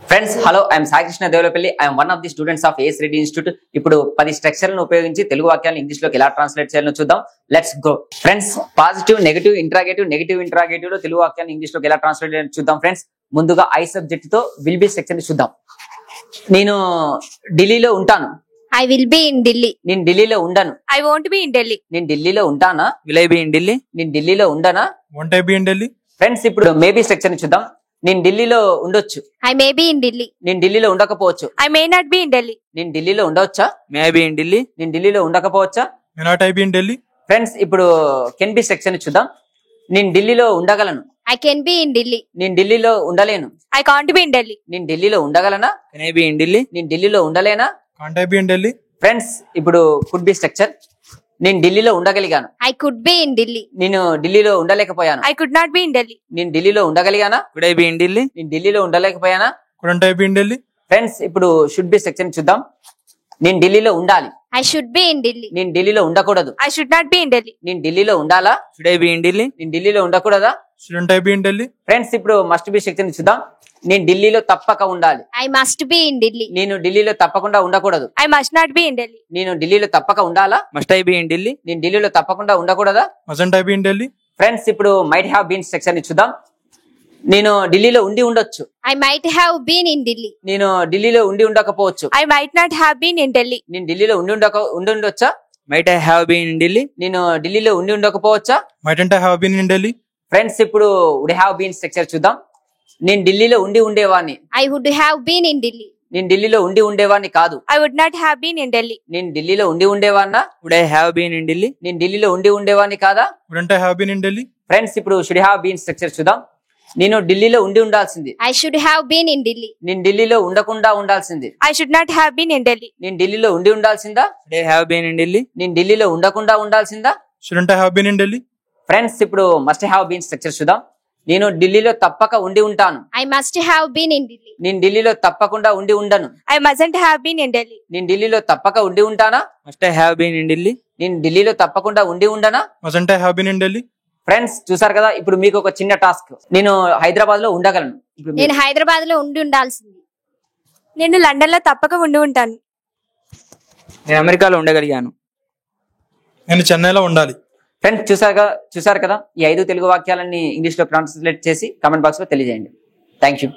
Friends hello I'm Sai Krishna Devalapalli I'm one of the students of AS Reddy institute. ఇప్పుడు 10 స్ట్రక్చర్లను ఉపయోగించి తెలుగు వాక్యాలను English లోకి ఎలా ట్రాన్స్లేట్ చేయాలో చూద్దాం. Let's go friends. Positive, negative, interrogative లో తెలుగు వాక్యాలను ఇంగ్లీష్ లోకి ఎలా ట్రాన్స్లేట్ చేయాలో చూద్దాం. ఫ్రెండ్స్ ముందుగా ఐ సబ్జెక్ట్ తో విల్ బి సెక్షన్ ని చూద్దాం. నేను ఢిల్లీలో ఉంటాను. I will be in Delhi. నేను ఢిల్లీలో ఉండను. I won't be in Delhi. నేను ఢిల్లీలో ఉంటానా? Will I be in Delhi? నేను ఢిల్లీలో ఉండనా? Won't I be in Delhi? Friends ఇప్పుడు మేబీ సెక్షన్ ని చూద్దాం. నేను ఢిల్లీలో ఉండొచ్చు. I may be in Delhi. నేను ఢిల్లీలో ఉండకపోవచ్చు. I may not be in Delhi. నేను ఢిల్లీలో ఉండవచ్చా? May I be in Delhi? నేను ఢిల్లీలో ఉండకపోవచ్చా? May not I be in Delhi? Friends ఇప్పుడు కెన్ బి సెక్షన్ ని చూద్దాం. నేను ఢిల్లీలో ఉండగలను. I can be in Delhi. నేను ఢిల్లీలో ఉండలేను. I can't be in Delhi. నేను ఢిల్లీలో ఉండగలనా? Can I be in Delhi? నేను ఢిల్లీలో ఉండలేనా? Can't I be in Delhi? Friends ఇప్పుడు కుడ్ బి స్ట్రక్చర్. నేను ఢిల్లీలో ఉండగలిగాను. I could be in Delhi. నేను ఢిల్లీలో ఉండలేకపోయాను. I could not be in Delhi. నేను ఢిల్లీలో ఉండగలిగానా? Could I be in Delhi? నేను ఢిల్లీలో ఉండలేకపోయానా? Couldn't I be in Delhi? Friends ఇప్పుడు షుడ్ బి సెక్షన్ చూద్దాం. నేను ఢిల్లీలో ఉండాలి. I should be in Delhi. నేను ఢిల్లీలో ఉండకూడదు. I should not be in Delhi. నేను ఢిల్లీలో ఉండాలా? Should I be in Delhi? నేను ఢిల్లీలో ఉండకూడదా? Shouldn't I be in Delhi? Friends ఇప్పుడు మస్ట్ బి సెక్షన్ చూద్దాం. నేను ఢిల్లీలో తప్పక ఉండాలి. I must be in Delhi. నేను ఢిల్లీలో తప్పకుండా ఉండకూడదు. I must not be in Delhi. నేను ఢిల్లీలో తప్పక ఉండాలా? Must I be in Delhi? నేను ఢిల్లీలో తప్పకుండా ఉండకూడదా? Mustn't I be in Delhi? Friends ఇప్పుడు మైట్ హ్యావ్ బీన్ సెక్షన్ ని చూద్దాం. నేను ఢిల్లీలో ఉండి ఉండొచ్చు. I might have been in Delhi. నేను ఢిల్లీలో ఉండి ఉండకపోవచ్చు. I might not have been in Delhi. నేను ఢిల్లీలో ఉండి ఉండొచ్చా? Might I have been in Delhi? నేను ఢిల్లీలో ఉండి ఉండకపోవచ్చా? Mightn't I have been in Delhi? Friends ఇప్పుడు వుడ్ హ్యావ్ బీన్ స్ట్రక్చర్ చూద్దాం. నేను ఢిల్లీలో ఉండి ఉండేవాడిని. I would have been in Delhi. నేను ఢిల్లీలో ఉండి ఉండేవాడిని కాదు. I would not have been in Delhi. నేను ఢిల్లీలో ఉండి ఉండేవాడినా? Would I have been in Delhi? నేను ఢిల్లీలో ఉండి ఉండేవాడిని కాదా? Wouldn't I have been in Delhi? Friends ఇప్పుడు షుడ్ హ్యావ్ బీన్ స్ట్రక్చర్ చూద్దాం. నేను ఢిల్లీలో ఉండి ఉండాల్సింది. I should have been in Delhi. నేను ఢిల్లీలో ఉండకుండా ఉండాల్సింది. I should not have been in Delhi. నేను ఢిల్లీలో ఉండి ఉండాల్సిందా? Should I have been in Delhi? నేను ఢిల్లీలో ఉండకుండా ఉండాల్సిందా? Shouldn't I have been in Delhi? Friends ఇప్పుడు మస్ట్ హ్యావ్ బీన్ స్ట్రక్చర్ చూద్దాం. నేను ఢిల్లీలో తప్పక ఉండి ఉంటాను. I must have been in Delhi. నేను ఢిల్లీలో తప్పకుండా ఉండి ఉండను. I mustn't have been in Delhi. నేను ఢిల్లీలో తప్పక ఉండి ఉంటానా? Must I have been in Delhi? నేను ఢిల్లీలో తప్పకుండా ఉండి ఉండనా? Mustn't I have been in Delhi? Friends చూసారు కదా. ఇప్పుడు మీకు ఒక చిన్న టాస్క్. నేను హైదరాబాద్ లో ఉండగలను. ఇప్పుడు నేను హైదరాబాద్ లో ఉండి ఉండాల్సింది. నేను లండన్ లో తప్పక ఉండి ఉంటాను. నేను అమెరికాలో ఉండగలిగాను. నేను చెన్నైలో ఉండాలి. ఫ్రెండ్స్ చూసారు కదా. ఈ 5 తెలుగు వాక్యాలని ఇంగ్లీష్ లో ట్రాన్స్లేట్ చేసి కామెంట్ బాక్స్ లో తెలియజేయండి. Thank you.